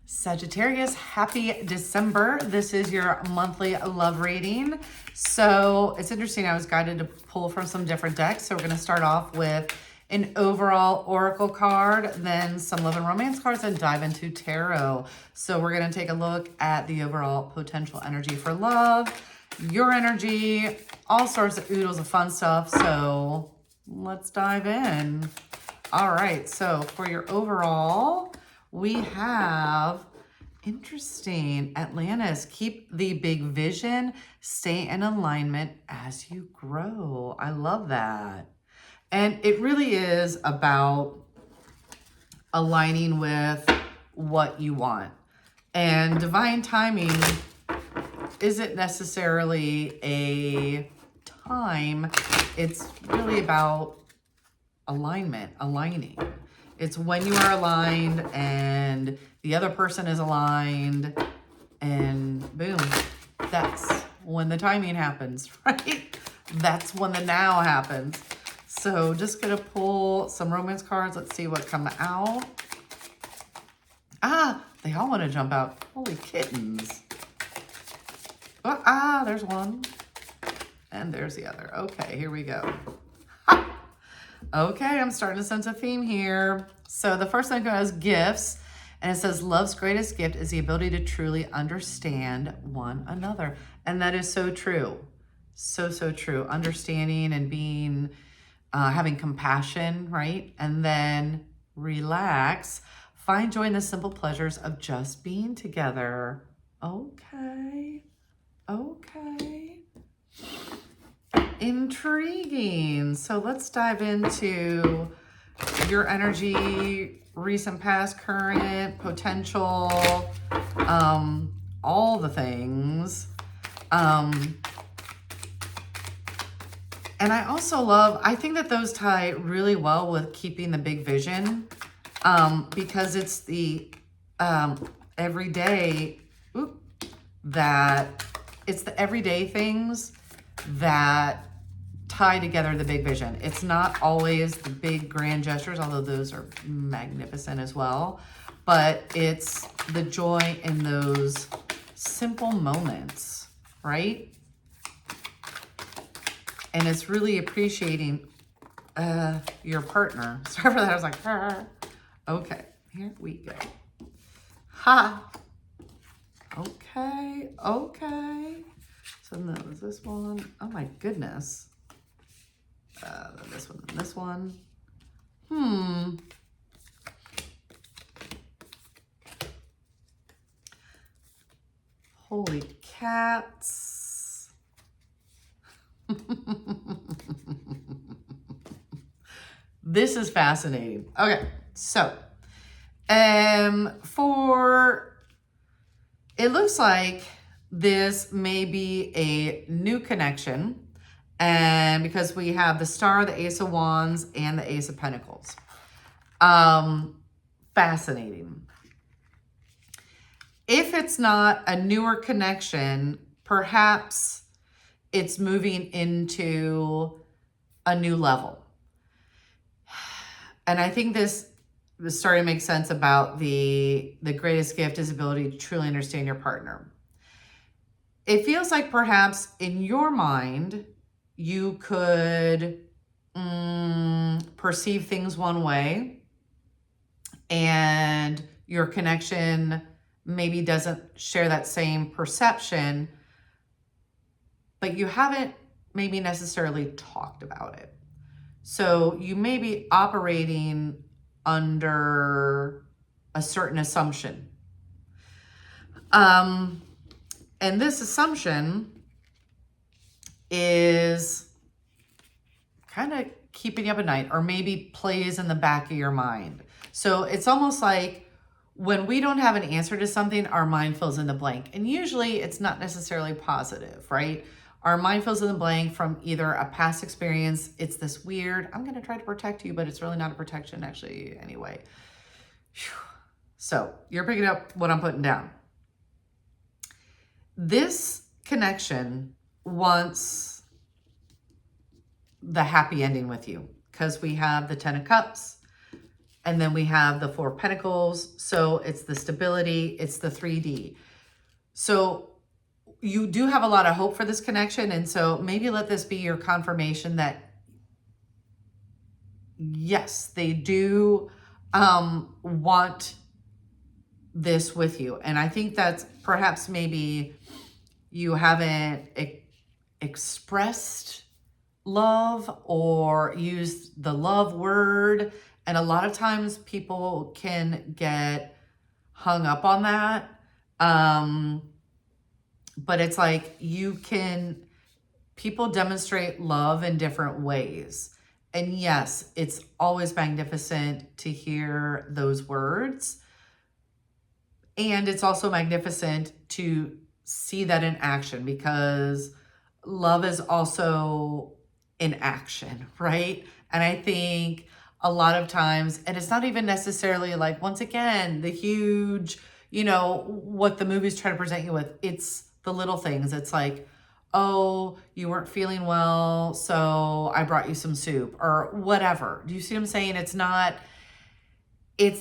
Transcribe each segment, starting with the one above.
Sagittarius, happy December. This is your monthly love reading. So it's interesting, I was guided to pull from some different decks. So we're going to start off with an overall oracle card, then some love and romance cards, and dive into tarot. So we're going to take a look at the overall potential energy for love, your energy, all sorts of oodles of fun stuff. So let's dive in. All right, so for your overall, we have, interesting, Atlantis, keep the big vision, stay in alignment as you grow. I love that. And it really is about aligning with what you want. And divine timing isn't necessarily a time. It's really about alignment, aligning. It's when you are aligned and the other person is aligned, and boom, that's when the timing happens, right? That's when the now happens. So just gonna pull some romance cards. Let's see what come out. Ah, they all want to jump out. Holy kittens. Oh, there's one. And there's the other. Okay, here we go. Okay, I'm starting to sense a theme here. So the first thing is gifts. And it says, love's greatest gift is the ability to truly understand one another. And that is so true. So, so true. Understanding and being, having compassion, right? And then relax. Find joy in the simple pleasures of just being together. Okay. Okay. Intriguing. So let's dive into your energy, recent, past, current, potential, all the things. And I also love, I think that those tie really well with keeping the big vision, because it's the everyday, it's the everyday things that tie together the big vision. It's not always the big grand gestures, although those are magnificent as well, but it's the joy in those simple moments, right? And it's really appreciating your partner. Sorry for that, I was like, okay, here we go. Ha! Okay, okay. So no, is this one? Oh my goodness. This one and this one. Holy cats. This is fascinating. Okay, so it looks like this may be a new connection. And because we have the Star, the Ace of Wands, and the Ace of Pentacles. Fascinating. If it's not a newer connection, perhaps it's moving into a new level. And I think this is starting to make sense about the greatest gift is ability to truly understand your partner. It feels like perhaps in your mind, you could perceive things one way, and your connection maybe doesn't share that same perception, but you haven't maybe necessarily talked about it. So you may be operating under a certain assumption. And this assumption is kind of keeping you up at night, or maybe plays in the back of your mind. So it's almost like when we don't have an answer to something, our mind fills in the blank. And usually it's not necessarily positive, right? Our mind fills in the blank from either a past experience. It's this weird, I'm going to try to protect you, but it's really not a protection actually anyway. Whew. So you're picking up what I'm putting down. This connection wants the happy ending with you, because we have the 10 of Cups And then we have the Four of Pentacles. So it's the stability, it's the 3D. So you do have a lot of hope for this connection. And so maybe let this be your confirmation that yes, they do want this with you. And I think that's perhaps maybe you haven't expressed love or used the love word. And a lot of times people can get hung up on that. But it's like people demonstrate love in different ways. And yes, it's always magnificent to hear those words. And it's also magnificent to see that in action, because love is also in action, right? And I think a lot of times, and it's not even necessarily like, once again, the huge, what the movies try to present you with. It's the little things. It's like, oh, you weren't feeling well, so I brought you some soup or whatever. Do you see what I'm saying? It's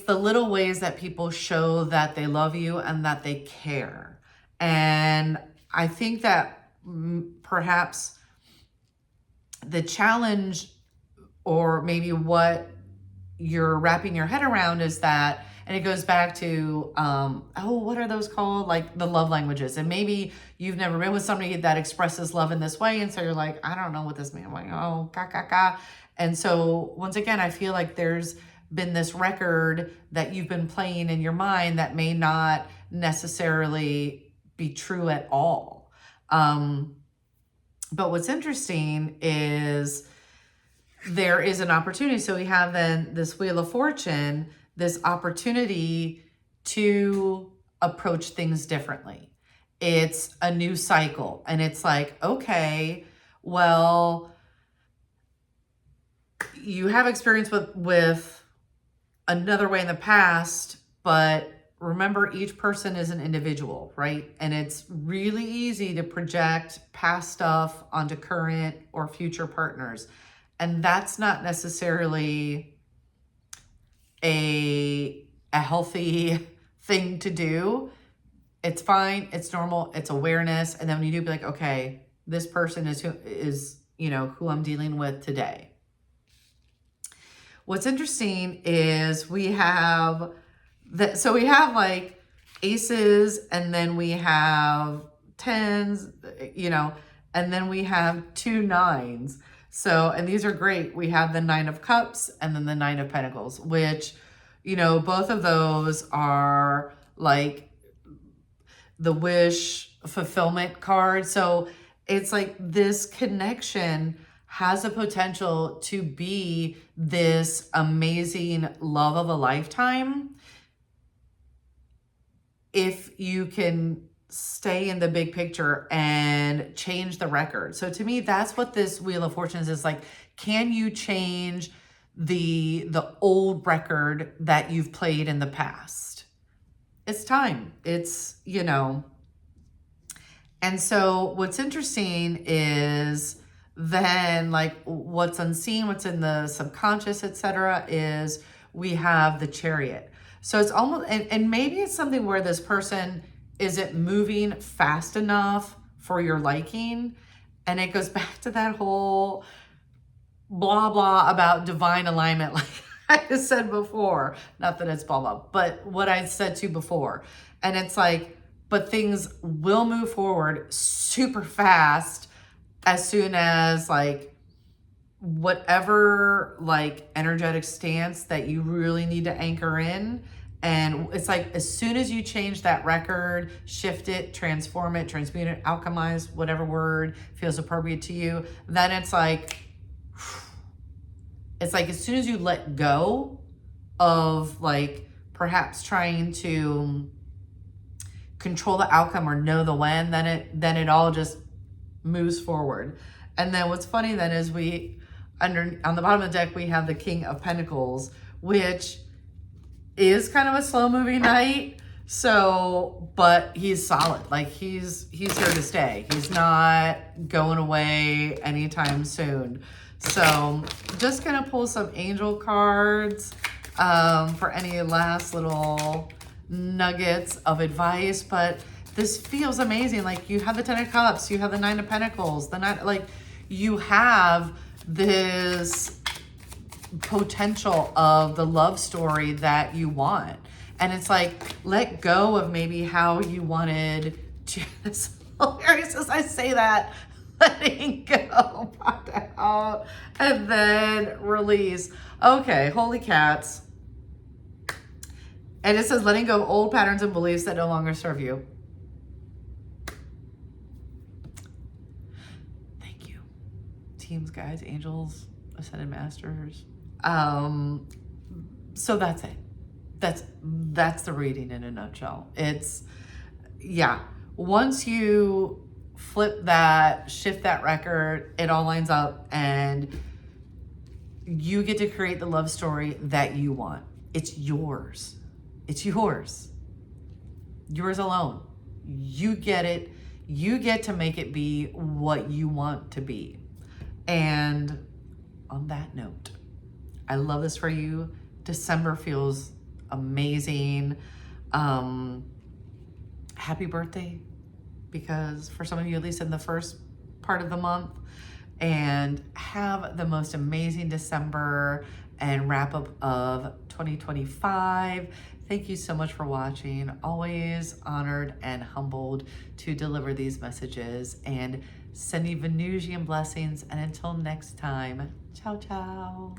the little ways that people show that they love you and that they care. And I think that perhaps the challenge, or maybe what you're wrapping your head around, is that, and it goes back to, what are those called? Like the love languages. And maybe you've never been with somebody that expresses love in this way. And so you're like, I don't know what this means. I'm like, oh, ka, ka, ka. And so once again, I feel like there's been this record that you've been playing in your mind that may not necessarily be true at all. But what's interesting is there is an opportunity. So we have then this Wheel of Fortune, this opportunity to approach things differently. It's a new cycle. And it's like, okay, well, you have experience with another way in the past, but remember, each person is an individual, right? And it's really easy to project past stuff onto current or future partners. And that's not necessarily a healthy thing to do. It's fine. It's normal. It's awareness. And then when you do, be like, okay, this person is who I'm dealing with today. What's interesting is we have like aces, and then we have tens, and then we have 2 9s. So, and these are great. We have the 9 of Cups and then the 9 of Pentacles, which, both of those are like the wish fulfillment card. So it's like this connection has a potential to be this amazing love of a lifetime if you can stay in the big picture and change the record. So to me, that's what this Wheel of Fortunes is like. Can you change the old record that you've played in the past? It's time. It's, And so what's interesting is then like what's unseen, what's in the subconscious, etc., is we have the Chariot. So it's almost, and maybe it's something where this person isn't moving fast enough for your liking. And it goes back to that whole blah, blah about divine alignment. Like I said before, not that it's blah, blah, but what I said to before. And it's like, but things will move forward super fast as soon as like whatever like energetic stance that you really need to anchor in. And it's like, as soon as you change that record, shift it, transform it, transmute it, alchemize, whatever word feels appropriate to you, then it's like as soon as you let go of like perhaps trying to control the outcome or know the when, then it all just moves forward. And then what's funny then is on the bottom of the deck, we have the King of Pentacles, which is kind of a slow moving knight. So, but he's solid. Like he's here to stay. He's not going away anytime soon. So just gonna pull some angel cards for any last little nuggets of advice, but this feels amazing. Like you have the 10 of Cups, you have the 9 of Pentacles, you have this potential of the love story that you want. And it's like, let go of maybe how you wanted to. It's hilarious as I say that. Letting go, pop out, and then release. Okay, holy cats. And it says letting go of old patterns and beliefs that no longer serve you. Thank you. Teams, guides, angels, ascended masters. So that's it. That's the reading in a nutshell. It's, yeah, once you flip that, shift that record, it all lines up and you get to create the love story that you want. It's yours. It's yours. Yours alone. You get it. You get to make it be what you want to be. And on that note, I love this for you. December feels amazing. Happy birthday, because for some of you, at least in the first part of the month, and have the most amazing December and wrap up of 2025. Thank you so much for watching. Always honored and humbled to deliver these messages, and sending Venusian blessings. And until next time, ciao, ciao.